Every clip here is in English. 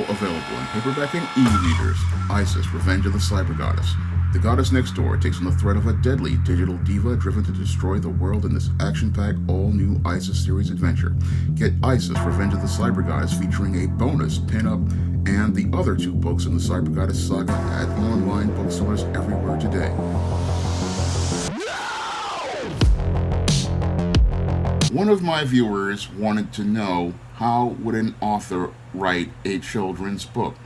now available in paperback and e-readers. Isis, Revenge of the Cyber Goddess. The goddess next door takes on the threat of a deadly digital diva driven to destroy the world in this action-packed, all-new Isis series adventure. Get Isis, Revenge of the Cyber Goddess featuring a bonus pin-up and the other two books in the Cyber Goddess saga at online bookstores everywhere today. One of my viewers wanted to know, how would an author write a children's book?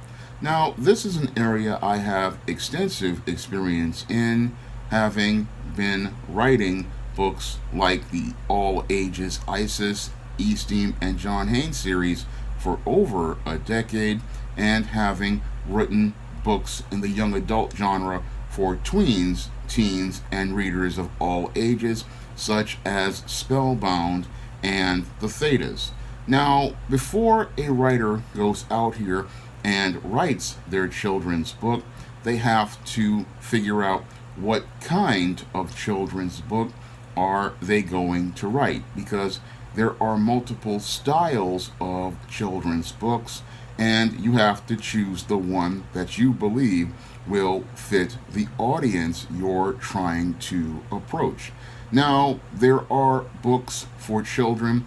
Now, this is an area I have extensive experience in, having been writing books like the all ages Isis, E-Steam, and John Haynes series for over a decade, and having written books in the young adult genre for tweens, teens, and readers of all ages, such as Spellbound and The Thetas. Now, before a writer goes out here and writes their children's book, they have to figure out what kind of children's book are they going to write, because there are multiple styles of children's books, and you have to choose the one that you believe will fit the audience you're trying to approach. Now, there are books for children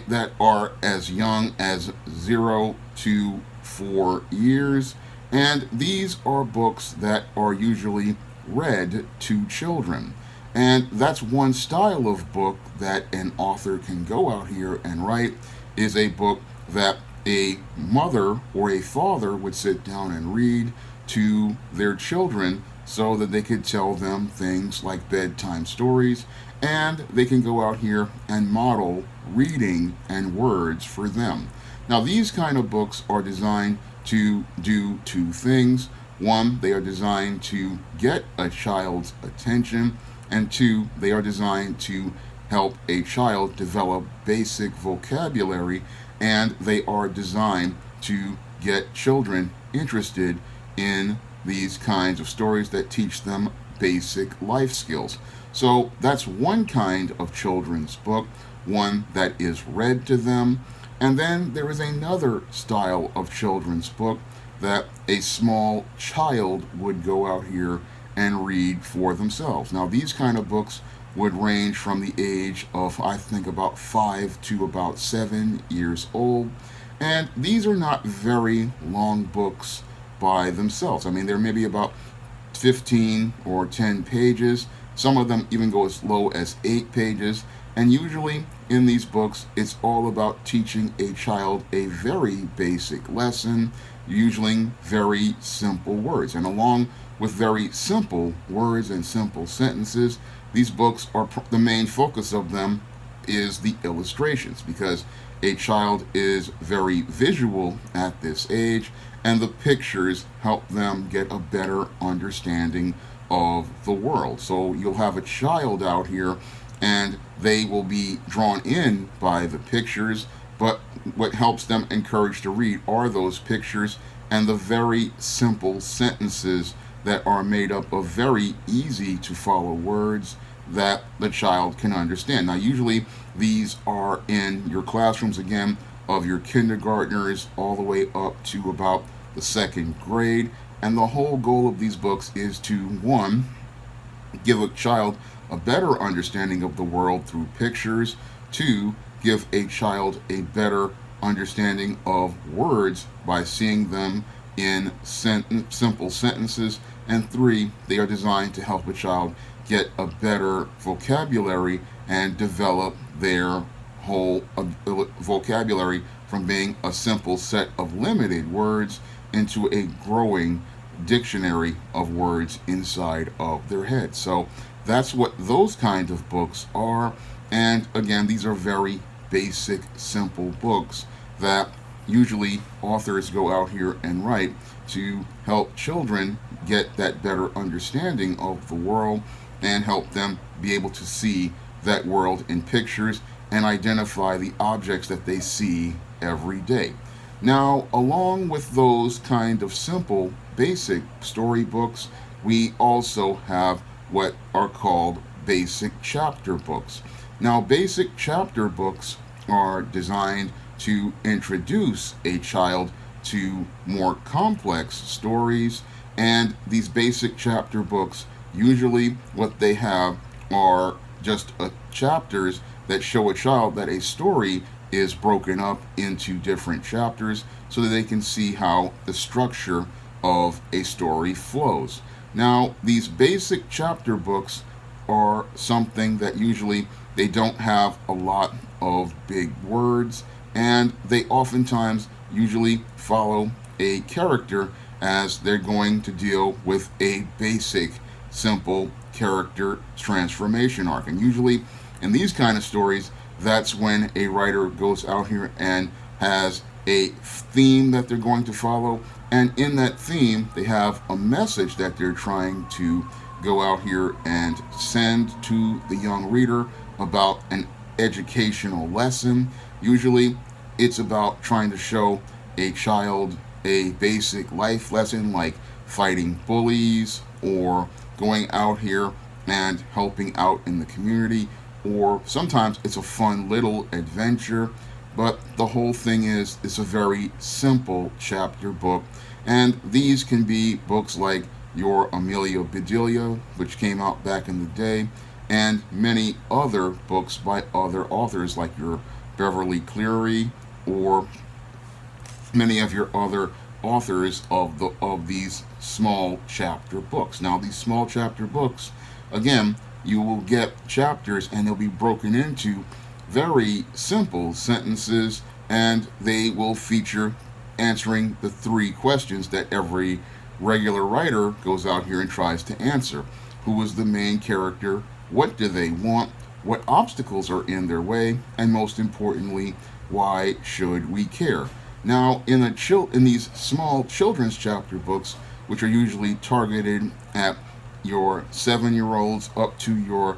that are as young as 0 to 4 years, and these are books that are usually read to children. And that's one style of book that an author can go out here and write, is a book that a mother or a father would sit down and read to their children so that they could tell them things like bedtime stories, and they can go out here and model reading and words for them. Now, these kind of books are designed to do two things. One, they are designed to get a child's attention, and two, they are designed to help a child develop basic vocabulary, and they are designed to get children interested in these kinds of stories that teach them basic life skills. So that's one kind of children's book, one that is read to them. And then there is another style of children's book that a small child would go out here and read for themselves. Now, these kind of books would range from the age of, I think, about 5 to about 7 years old. And these are not very long books by themselves. I mean, they're maybe about 15 or 10 pages. Some of them even go as low as 8 pages. And usually in these books, it's all about teaching a child a very basic lesson, using very simple words. And along with very simple words and simple sentences, these books are the main focus of them is the illustrations, because a child is very visual at this age, and the pictures help them get a better understanding of the world. So you'll have a child out here and they will be drawn in by the pictures, but what helps them encourage to read are those pictures and the very simple sentences that are made up of very easy to follow words that the child can understand. Now, usually these are in your classrooms, again, of your kindergartners all the way up to about the 2nd grade. And the whole goal of these books is to, one, give a child a better understanding of the world through pictures, 2, give a child a better understanding of words by seeing them in simple sentences, and 3, they are designed to help a child get a better vocabulary and develop their whole vocabulary from being a simple set of limited words into a growing dictionary of words inside of their head. So that's what those kinds of books are. And again, these are very basic, simple books that usually authors go out here and write to help children get that better understanding of the world and help them be able to see that world in pictures and identify the objects that they see every day. Now, along with those kind of simple, basic storybooks, we also have what are called basic chapter books. Now, basic chapter books are designed to introduce a child to more complex stories. And these basic chapter books, usually what they have are just chapters that show a child that a story is broken up into different chapters so that they can see how the structure of a story flows. Now, these basic chapter books are something that usually they don't have a lot of big words, and they oftentimes usually follow a character as they're going to deal with a basic, simple character transformation arc. And usually in these kind of stories, that's when a writer goes out here and has a theme that they're going to follow. And in that theme, they have a message that they're trying to go out here and send to the young reader about an educational lesson. Usually, it's about trying to show a child a basic life lesson like fighting bullies or going out here and helping out in the community, or sometimes it's a fun little adventure. But the whole thing is, it's a very simple chapter book, and these can be books like your Amelia Bedelia, which came out back in the day, and many other books by other authors like your Beverly Cleary or many of your other authors of these small chapter books. Now, these small chapter books, again, you will get chapters and they'll be broken into very simple sentences, and they will feature answering the three questions that every regular writer goes out here and tries to answer. Who is the main character? What do they want? What obstacles are in their way? And most importantly, why should we care? Now, in these small children's chapter books, which are usually targeted at your 7-year-olds up to your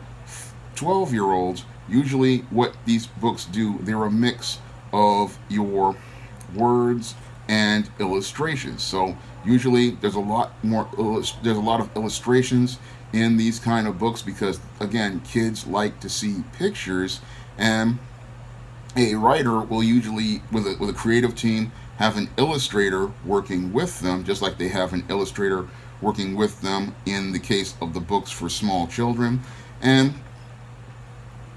12-year-olds, usually what these books do, they're a mix of your words and illustrations. So usually there's a lot of illustrations in these kind of books because, again, kids like to see pictures, and a writer will usually, with a creative team, have an illustrator working with them, just like they have an illustrator working with them in the case of the books for small children. And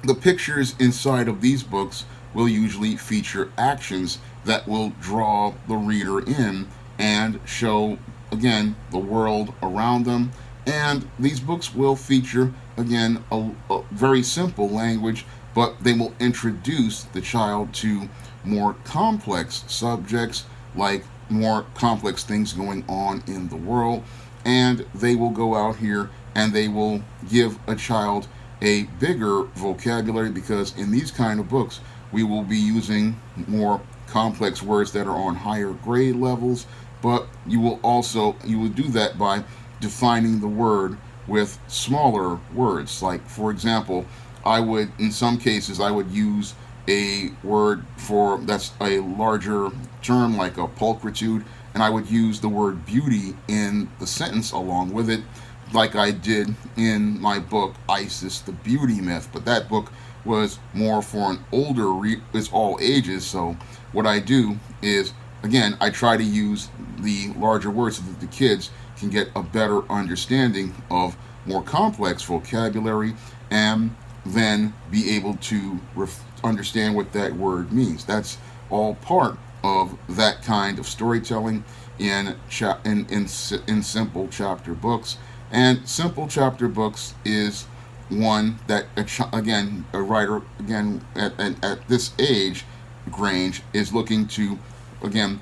the pictures inside of these books will usually feature actions that will draw the reader in and show, again, the world around them. And these books will feature, again, a very simple language, but they will introduce the child to more complex subjects, like more complex things going on in the world. And they will go out here and they will give a child a bigger vocabulary, because in these kind of books we will be using more complex words that are on higher grade levels, but you will do that by defining the word with smaller words. Like, for example, in some cases I would use a word for that's a larger term, like a pulchritude, and I would use the word beauty in the sentence along with it, like I did in my book Isis the Beauty Myth. But that book was more for an older it's all ages. So what I do is, again, I try to use the larger words so that the kids can get a better understanding of more complex vocabulary and then be able to understand what that word means. That's all part of that kind of storytelling in simple chapter books. And simple chapter books is one that, a writer, again, at this age range, is looking to, again,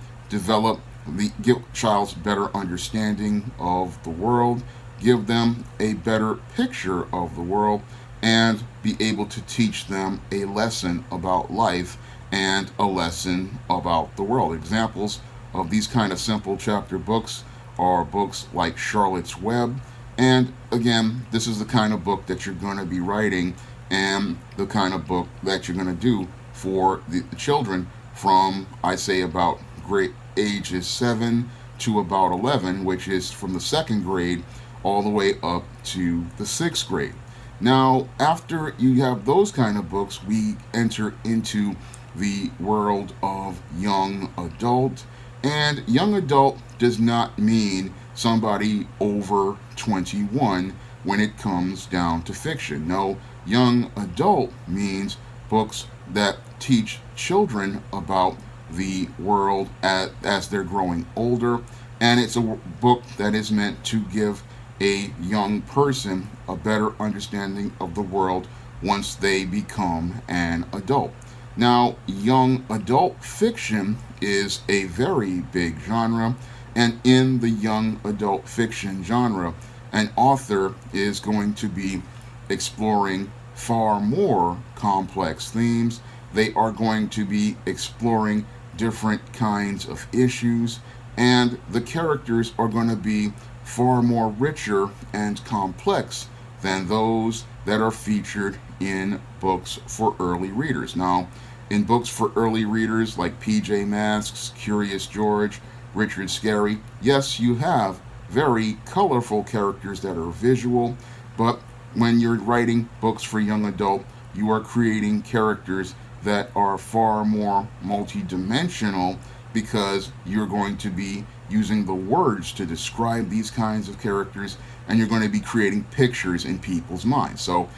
give child's better understanding of the world, give them a better picture of the world, and be able to teach them a lesson about life and a lesson about the world. Examples of these kind of simple chapter books are books like Charlotte's Web. And again, this is the kind of book that you're going to be writing, and the kind of book that you're going to do for the children from, I say, about grade ages 7 to about 11, which is from the 2nd grade all the way up to the 6th grade. Now, after you have those kind of books, we enter into the world of young adult. And young adult does not mean somebody over 21 when it comes down to fiction. No, young adult means books that teach children about the world as they're growing older. And it's a book that is meant to give a young person a better understanding of the world once they become an adult. Now, young adult fiction is a very big genre, and in the young adult fiction genre, an author is going to be exploring far more complex themes. They are going to be exploring different kinds of issues, and the characters are going to be far more richer and complex than those that are featured in books for early readers. Now, in books for early readers like P.J. Masks, Curious George, Richard Scarry, yes, you have very colorful characters that are visual, but when you're writing books for young adult, you are creating characters that are far more multidimensional because you're going to be using the words to describe these kinds of characters, and you're going to be creating pictures in people's minds. So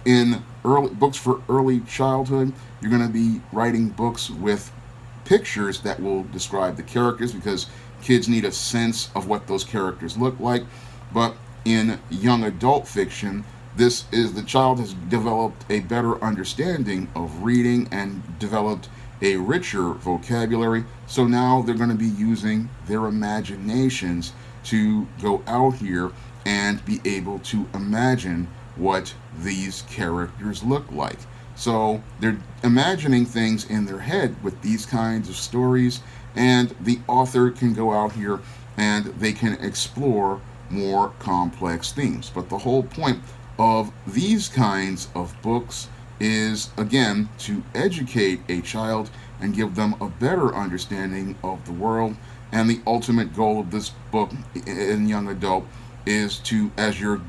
in early books for early childhood, you're going to be writing books with pictures that will describe the characters because kids need a sense of what those characters look like. But in young adult fiction, this is the child has developed a better understanding of reading and developed a richer vocabulary. So now they're going to be using their imaginations to go out here and be able to imagine what these characters look like. So they're imagining things in their head with these kinds of stories, and the author can go out here and they can explore more complex themes. But the whole point of these kinds of books is, again, to educate a child and give them a better understanding of the world. And the ultimate goal of this book in young adult is to, as you're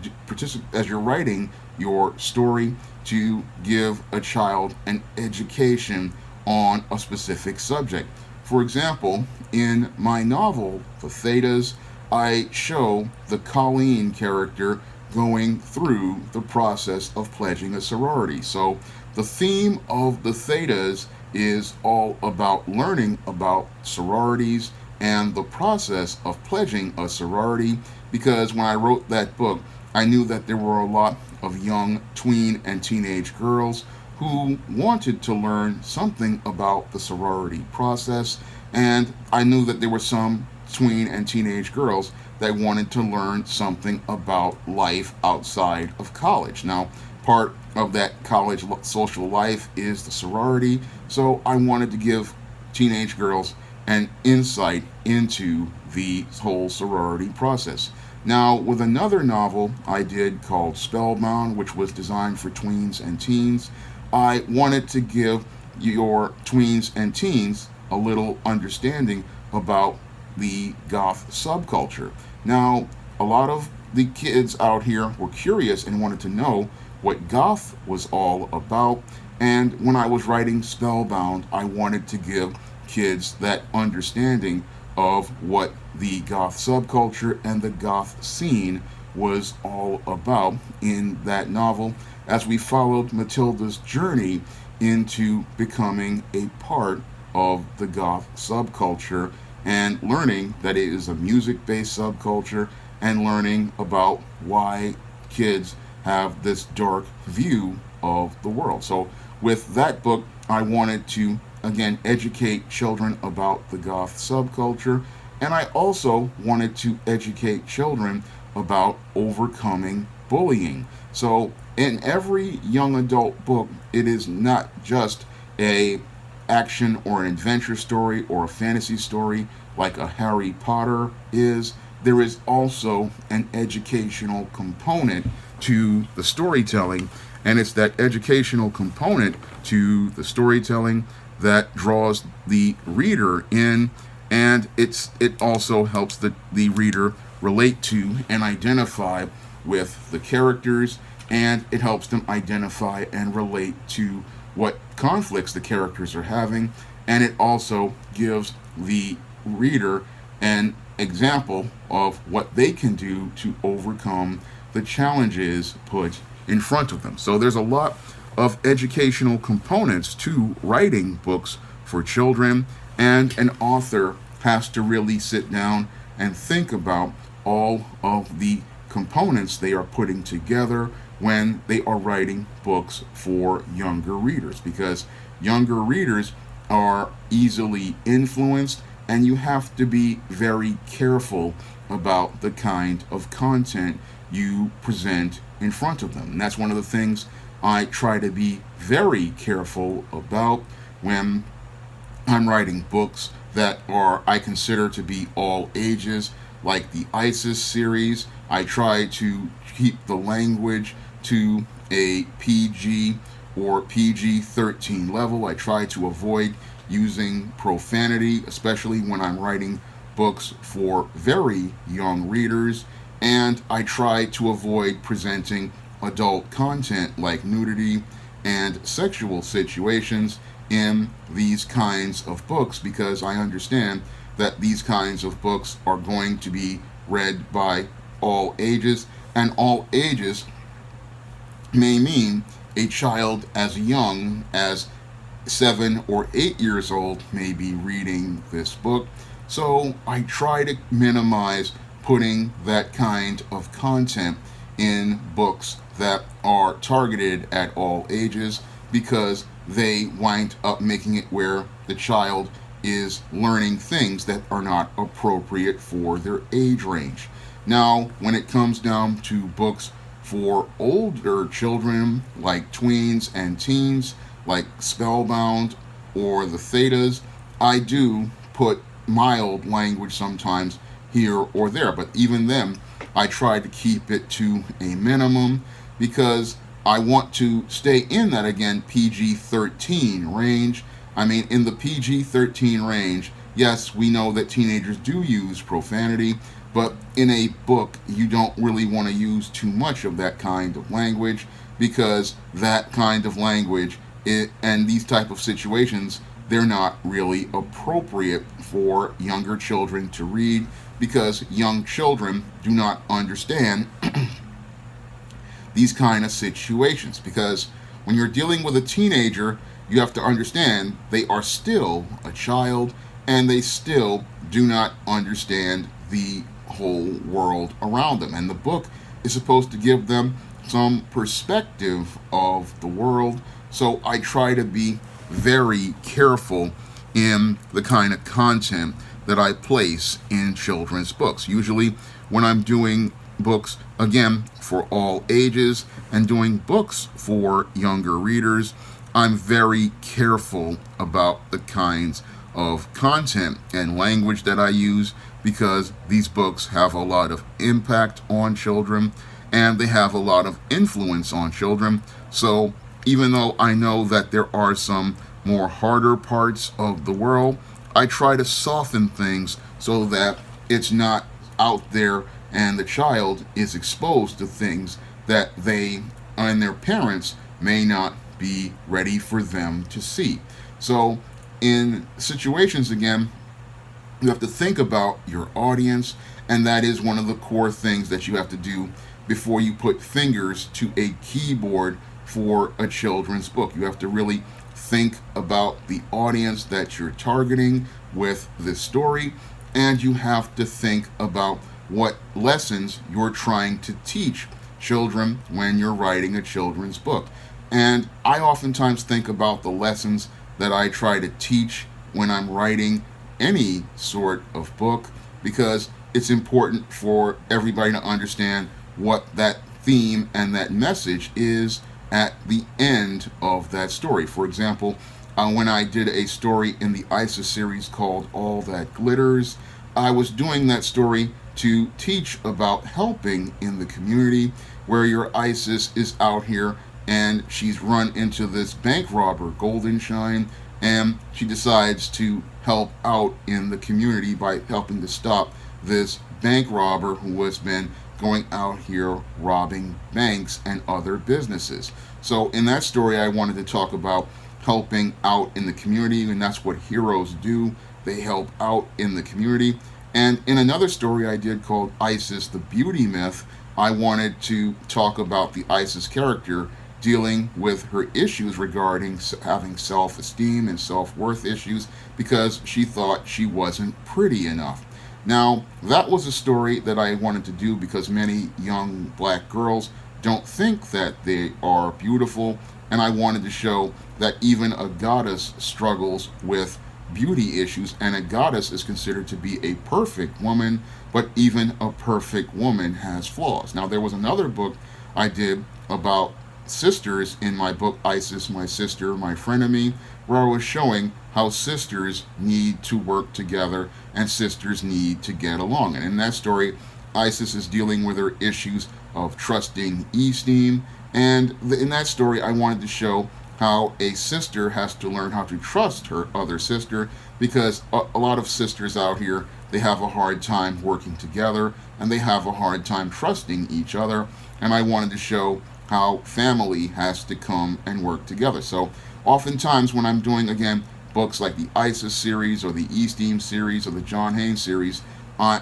writing your story, to give a child an education on a specific subject. For example, in my novel, The Thetas, I show the Colleen character going through the process of pledging a sorority. So the theme of the Thetas is all about learning about sororities and the process of pledging a sorority, because when I wrote that book, I knew that there were a lot of young tween and teenage girls who wanted to learn something about the sorority process, and I knew that there were some tween and teenage girls that wanted to learn something about life outside of college. Now, part of that college social life is the sorority, so I wanted to give teenage girls an insight into the whole sorority process. Now, with another novel I did called Spellbound, which was designed for tweens and teens, I wanted to give your tweens and teens a little understanding about the goth subculture. Now, a lot of the kids out here were curious and wanted to know what goth was all about, and when I was writing Spellbound, I wanted to give kids that understanding of what the goth subculture and the goth scene was all about in that novel, as we followed Matilda's journey into becoming a part of the goth subculture and learning that it is a music-based subculture and learning about why kids have this dark view of the world. So with that book, I wanted to, again, educate children about the goth subculture, and I also wanted to educate children about overcoming bullying. So in every young adult book, it is not just a action or an adventure story or a fantasy story like a Harry Potter is. There is also an educational component to the storytelling, and it's that educational component to the storytelling that draws the reader in, and it also helps the reader relate to and identify with the characters, and it helps them identify and relate to what conflicts the characters are having, and it also gives the reader an example of what they can do to overcome the challenges put in front of them. So there's a lot of educational components to writing books for children, and an author has to really sit down and think about all of the components they are putting together when they are writing books for younger readers, because younger readers are easily influenced, and you have to be very careful about the kind of content you present in front of them. And that's one of the things I try to be very careful about when I'm writing books that are I consider to be all ages, like the ISIS series. I try to keep the language to a PG or PG-13 level. I try to avoid using profanity, especially when I'm writing books for very young readers. And I try to avoid presenting adult content like nudity and sexual situations in these kinds of books, because I understand that these kinds of books are going to be read by all ages, and all ages may mean a child as young as 7 or 8 years old may be reading this book. So I try to minimize putting that kind of content in books that are targeted at all ages, because they wind up making it where the child is learning things that are not appropriate for their age range. Now, when it comes down to books for older children, like tweens and teens, like Spellbound or the Thetas, I do put mild language sometimes here or there, but even then, I try to keep it to a minimum, because I want to stay in that, again, PG-13 range. I mean, in the PG-13 range, yes, we know that teenagers do use profanity, but in a book, you don't really want to use too much of that kind of language, because that kind of language and these type of situations, they're not really appropriate for younger children to read, because young children do not understand these kind of situations. Because when you're dealing with a teenager, you have to understand they are still a child, and they still do not understand the whole world around them. And the book is supposed to give them some perspective of the world. So I try to be very careful in the kind of content that I place in children's books. Usually when I'm doing books, again, for all ages, and doing books for younger readers, I'm very careful about the kinds of content and language that I use, because these books have a lot of impact on children, and they have a lot of influence on children. So even though I know that there are some more harder parts of the world, I try to soften things so that it's not out there and the child is exposed to things that they and their parents may not be ready for them to see. So in situations, again, you have to think about your audience, and that is one of the core things that you have to do before you put fingers to a keyboard for a children's book. You have to really think about the audience that you're targeting with this story, and you have to think about what lessons you're trying to teach children when you're writing a children's book. And I oftentimes think about the lessons that I try to teach when I'm writing any sort of book, because it's important for everybody to understand what that theme and that message is at the end of that story. For example, when I did a story in the ISIS series called All That Glitters, I was doing that story to teach about helping in the community, where your ISIS is out here and she's run into this bank robber, Golden Shine, and she decides to help out in the community by helping to stop this bank robber who has been going out here robbing banks and other businesses. So in that story, I wanted to talk about helping out in the community, and that's what heroes do they help out in the community. And in another story I did called Isis, the Beauty Myth, I wanted to talk about the Isis character dealing with her issues regarding having self esteem and self worth issues because she thought she wasn't pretty enough. Now, that was a story that I wanted to do because many young black girls don't think that they are beautiful, and I wanted to show that even a goddess struggles with beauty issues, and a goddess is considered to be a perfect woman, but even a perfect woman has flaws. Now, there was another book I did about sisters in my book, Isis, My Sister, My Frenemy, where I was showing how sisters need to work together and sisters need to get along. And in that story, Isis is dealing with her issues of trusting esteem. And in that story, I wanted to show how a sister has to learn how to trust her other sister because a lot of sisters out here, they have a hard time working together and they have a hard time trusting each other. And I wanted to show how family has to come and work together. So oftentimes when I'm doing, again, books like the Isis series or the Esteem series or the John Haynes series,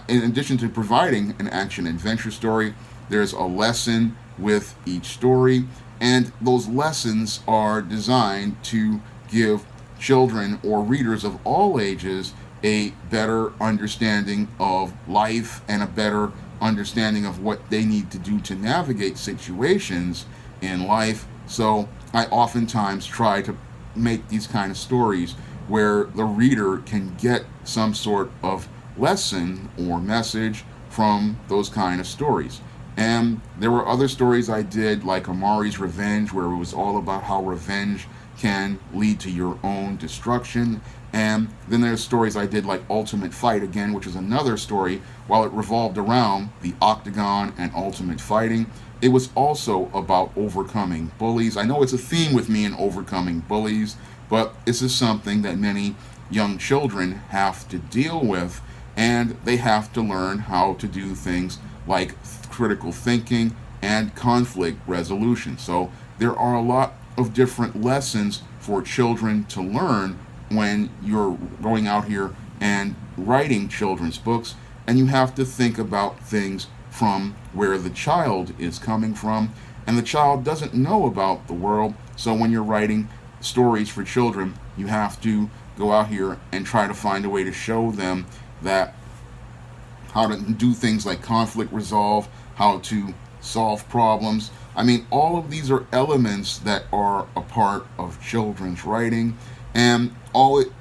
in addition to providing an action adventure story, there's a lesson with each story, and those lessons are designed to give children or readers of all ages a better understanding of life and a better understanding of what they need to do to navigate situations in life. So I oftentimes try to make these kind of stories where the reader can get some sort of lesson or message from those kind of stories. And there were other stories I did, like Amari's Revenge, where it was all about how revenge can lead to your own destruction. And then there's stories I did like Ultimate Fight, again, which is another story. While it revolved around the octagon and ultimate fighting, it was also about overcoming bullies. I know it's a theme with me in overcoming bullies, but this is something that many young children have to deal with, and they have to learn how to do things like critical thinking and conflict resolution. So there are a lot of different lessons for children to learn when you're going out here and writing children's books, and you have to think about things from where the child is coming from, and the child doesn't know about the world. So when you're writing stories for children, you have to go out here and try to find a way to show them that how to do things like conflict resolve, how to solve problems. I mean, all of these are elements that are a part of children's writing, and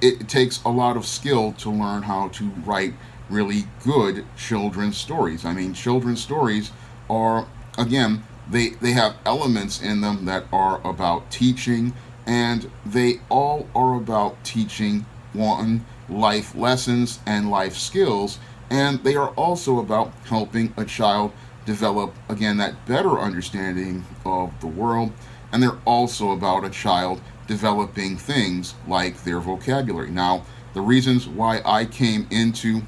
it takes a lot of skill to learn how to write really good children's stories. I mean, children's stories are, again, they have elements in them that are about teaching, and they all are about teaching one, life lessons and life skills, and they are also about helping a child develop, again, that better understanding of the world, and they're also about a child developing things like their vocabulary. Now, the reasons why I came into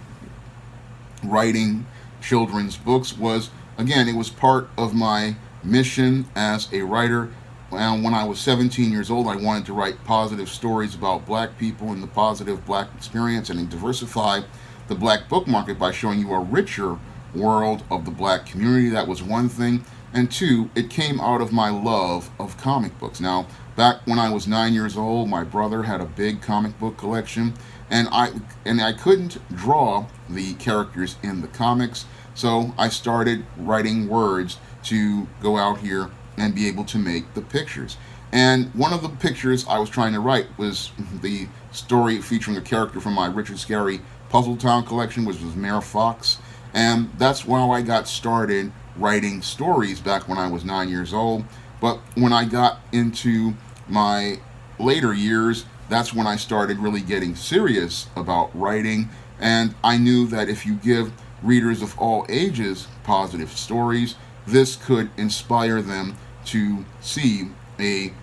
writing children's books was, again, it was part of my mission as a writer. And when I was 17 years old, I wanted to write positive stories about black people and the positive black experience and diversify the black book market by showing you a richer world of the black community. That was one thing. And two, it came out of my love of comic books. Now, back when I was 9 years old, my brother had a big comic book collection, and I couldn't draw the characters in the comics, so I started writing words to go out here and be able to make the pictures. And one of the pictures I was trying to write was the story featuring a character from my Richard Scarry Puzzle Town collection, which was Mayor Fox. And that's how I got started writing stories back when I was 9 years old. But when I got into my later years, that's when I started really getting serious about writing. And I knew that if you give readers of all ages positive stories, this could inspire them to see a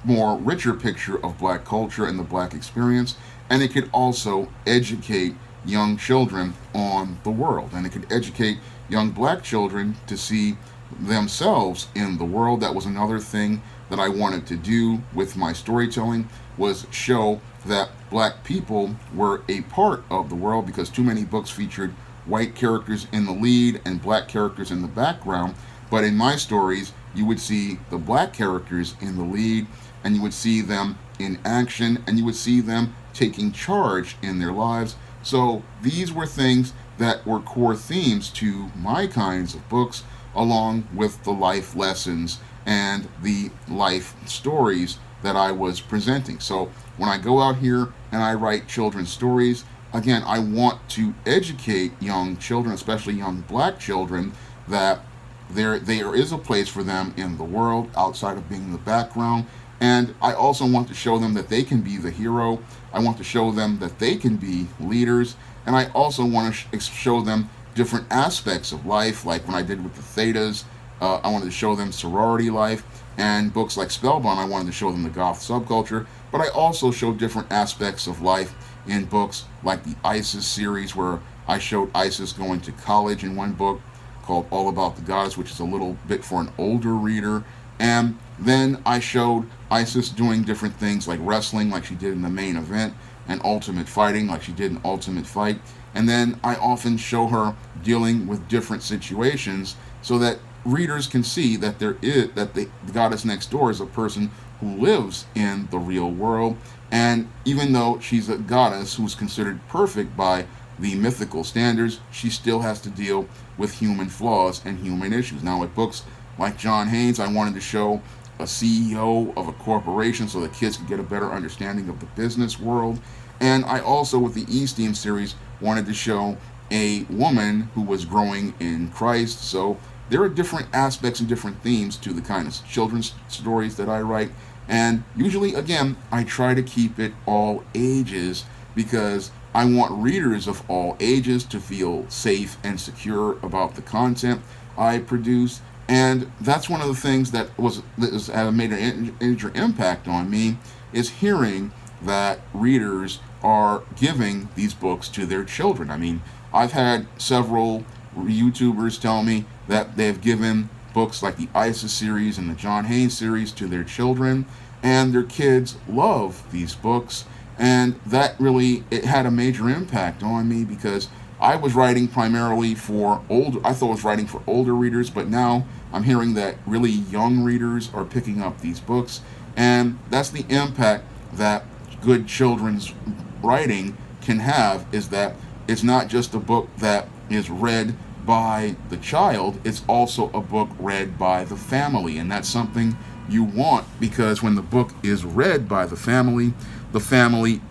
more richer picture of black culture and the black experience. And it could also educate young children on the world, and it could educate young black children to see themselves in the world. That was another thing that I wanted to do with my storytelling, was show that black people were a part of the world, because too many books featured white characters in the lead and black characters in the background. But in my stories, you would see the black characters in the lead, and you would see them in action, and you would see them taking charge in their lives. So these were things that were core themes to my kinds of books, along with the life lessons and the life stories that I was presenting. So when I go out here and I write children's stories, again, I want to educate young children, especially young black children, that there is a place for them in the world outside of being in the background. And I also want to show them that they can be the hero. I want to show them that they can be leaders. And I also want to show them different aspects of life, like when I did with the Thetas. I wanted to show them sorority life. And books like Spellbound, I wanted to show them the goth subculture. But I also showed different aspects of life in books like the Isis series, where I showed Isis going to college in one book called All About the Goddess, which is a little bit for an older reader. And then I showed Isis doing different things like wrestling, like she did in the main event, and ultimate fighting, like she did in Ultimate Fight. And then I often show her dealing with different situations so that readers can see that the goddess next door is a person who lives in the real world. And even though she's a goddess who's considered perfect by the mythical standards, she still has to deal with human flaws and human issues. Now, with books like John Haynes, I wanted to show a CEO of a corporation so that kids could get a better understanding of the business world. And I also, with the E-Steam series, wanted to show a woman who was growing in Christ. So there are different aspects and different themes to the kind of children's stories that I write. And usually, again, I try to keep it all ages, because I want readers of all ages to feel safe and secure about the content I produce. And that's one of the things that has made an major impact on me, is hearing that readers are giving these books to their children. I mean, I've had several YouTubers tell me that they've given books like the Isis series and the John Haynes series to their children, and their kids love these books. And that really, it had a major impact on me, because I was writing primarily for I thought I was writing for older readers, but now I'm hearing that really young readers are picking up these books. And that's the impact that good children's writing can have, is that it's not just a book that is read by the child, it's also a book read by the family. And that's something you want, because when the book is read by the family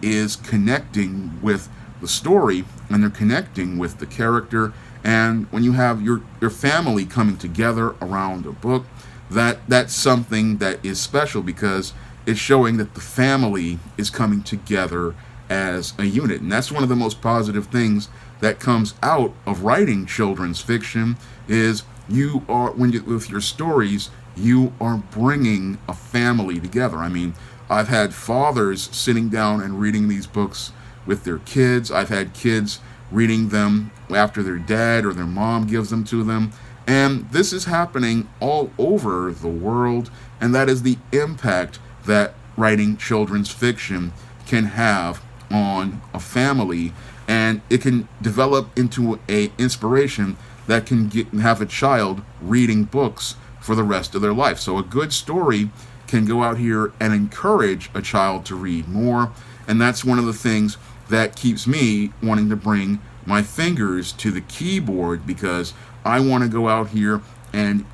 is connecting with the story, and they're connecting with the character. And when you have your family coming together around a book, that's something that is special, because it's showing that the family is coming together as a unit. And that's one of the most positive things that comes out of writing children's fiction, is with your stories, you are bringing a family together. I mean, I've had fathers sitting down and reading these books with their kids. I've had kids reading them after their dad or their mom gives them to them. And this is happening all over the world. And that is the impact that writing children's fiction can have on a family. And it can develop into an inspiration that can have a child reading books for the rest of their life. So a good story can go out here and encourage a child to read more. And that's one of the things that keeps me wanting to bring my fingers to the keyboard, because I want to go out here and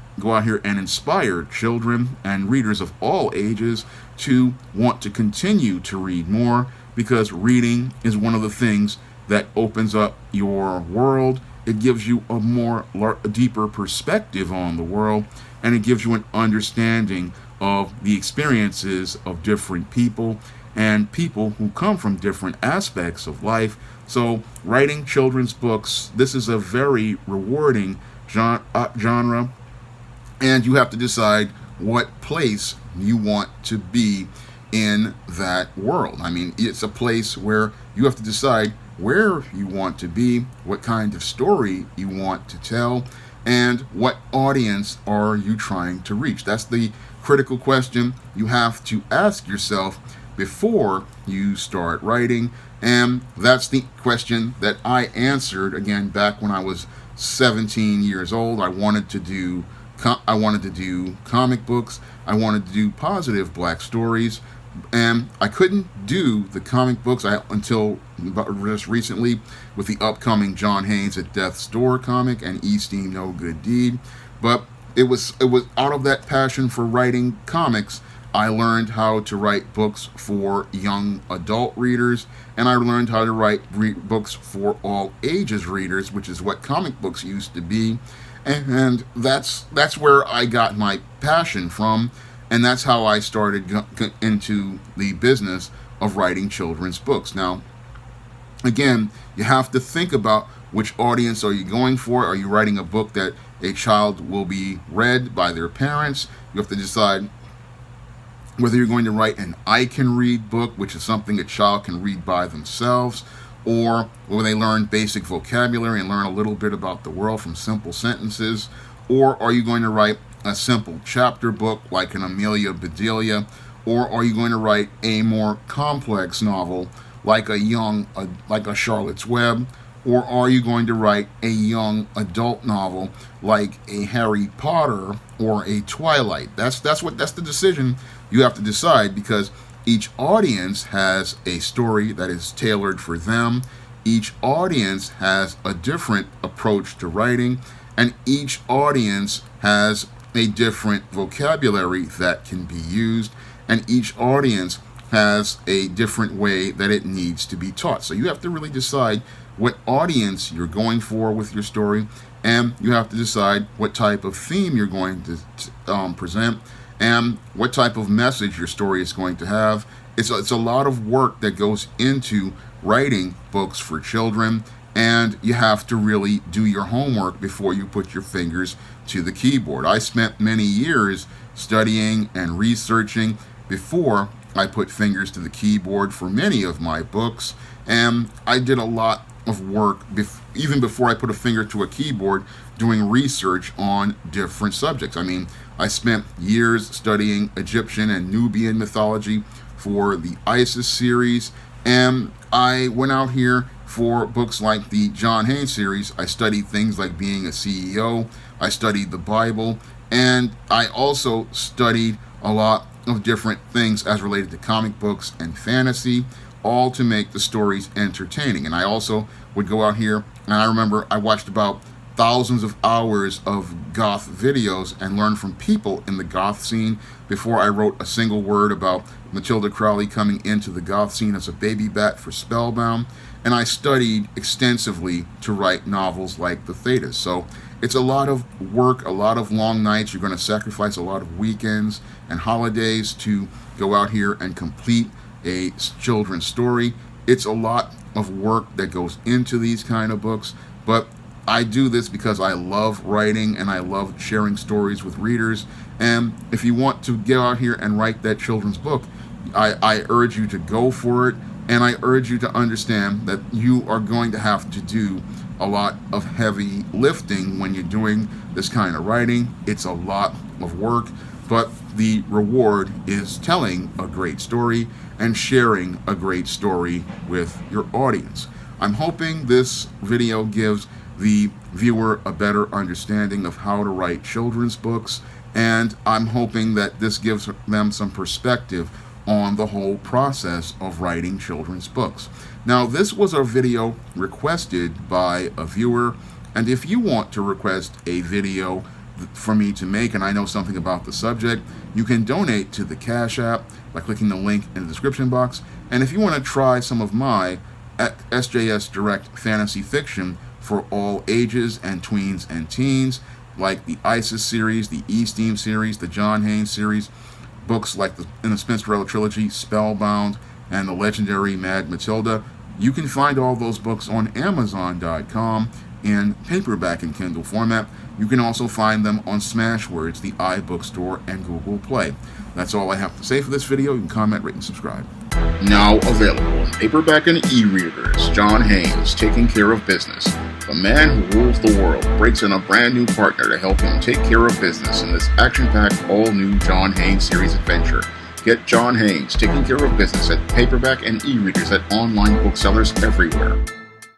inspire children and readers of all ages to want to continue to read more, because reading is one of the things that opens up your world. It gives you a deeper perspective on the world, and it gives you an understanding of the experiences of different people and people who come from different aspects of life. So writing children's books, this is a very rewarding genre, and you have to decide what place you want to be in that world. I mean, it's a place where you have to decide where you want to be, what kind of story you want to tell, and what audience are you trying to reach. That's the critical question you have to ask yourself before you start writing? And that's the question that I answered again back when I was 17 years old. I wanted to do comic books. I wanted to do positive black stories, and I couldn't do the comic books until just recently with the upcoming John Haynes at Death's Door comic and Esteem No Good Deed. But it was out of that passion for writing comics, I learned how to write books for young adult readers, and I learned how to write books for all ages readers, which is what comic books used to be. And that's where I got my passion from, and that's how I started into the business of writing children's books. Now, again, you have to think about which audience are you going for. Are you writing a book that a child will be read by their parents? You have to decide whether you're going to write an I Can Read book, which is something a child can read by themselves, or where they learn basic vocabulary and learn a little bit about the world from simple sentences. Or are you going to write a simple chapter book like an Amelia Bedelia? Or are you going to write a more complex novel like a Charlotte's Web? Or are you going to write a young adult novel like a Harry Potter or a Twilight? That's the decision you have to decide, because each audience has a story that is tailored for them. Each audience has a different approach to writing, and each audience has a different vocabulary that can be used, and each audience has a different way that it needs to be taught. So you have to really decide what audience you're going for with your story, and you have to decide what type of theme you're going to present, and what type of message your story is going to have. It's a lot of work that goes into writing books for children, and you have to really do your homework before you put your fingers to the keyboard. I spent many years studying and researching before I put fingers to the keyboard for many of my books, and I did a lot of work even before I put a finger to a keyboard doing research on different subjects. I mean, I spent years studying Egyptian and Nubian mythology for the Isis series, and I went out here for books like the John Haynes series. I studied things like being a CEO, I studied the Bible, and I also studied a lot of different things as related to comic books and fantasy, all to make the stories entertaining. And I also would go out here, and I remember I watched about thousands of hours of goth videos and learned from people in the goth scene before I wrote a single word about Matilda Crowley coming into the goth scene as a baby bat for Spellbound. And I studied extensively to write novels like The Thetas. So it's a lot of work, a lot of long nights. You're going to sacrifice a lot of weekends and holidays to go out here and complete a children's story. It's a lot of work that goes into these kind of books, but I do this because I love writing and I love sharing stories with readers. And if you want to get out here and write that children's book, I urge you to go for it. And I urge you to understand that you are going to have to do a lot of heavy lifting when you're doing this kind of writing. It's a lot of work, but the reward is telling a great story and sharing a great story with your audience. I'm hoping this video gives the viewer a better understanding of how to write children's books, and I'm hoping that this gives them some perspective on the whole process of writing children's books. Now, this was a video requested by a viewer, and if you want to request a video for me to make and I know something about the subject, you can donate to the Cash App by clicking the link in the description box. And if you want to try some of my SJS Direct fantasy fiction for all ages and tweens and teens, like the Isis series, the Esteem series, the John Haynes series, books like in the Spinsterella trilogy, Spellbound, and the legendary Mad Matilda, you can find all those books on Amazon.com in paperback and Kindle format. You can also find them on Smashwords, the iBookstore, and Google Play. That's all I have to say for this video. You can comment, rate, and subscribe. Now available in paperback and e-readers, John Haynes, Taking Care of Business. The man who rules the world breaks in a brand new partner to help him take care of business in this action-packed, all-new John Haynes series adventure. Get John Haynes taking care of business at paperback and e-readers at online booksellers everywhere.